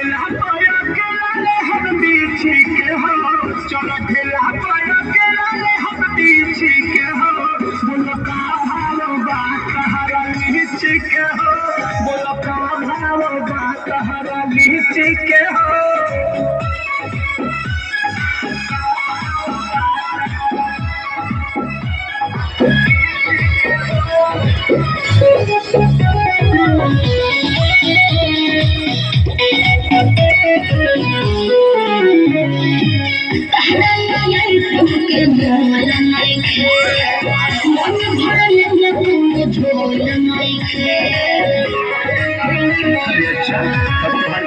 ठेला पाया के लाले हम बीछी के हो, चलो ठेला पाया के लाले हम बीछी के हो, बोलो का भाव बात हरा लीची के हो, बोलो का भाव बात हरा लीची के हो। अच्छा, अब तुम्हारे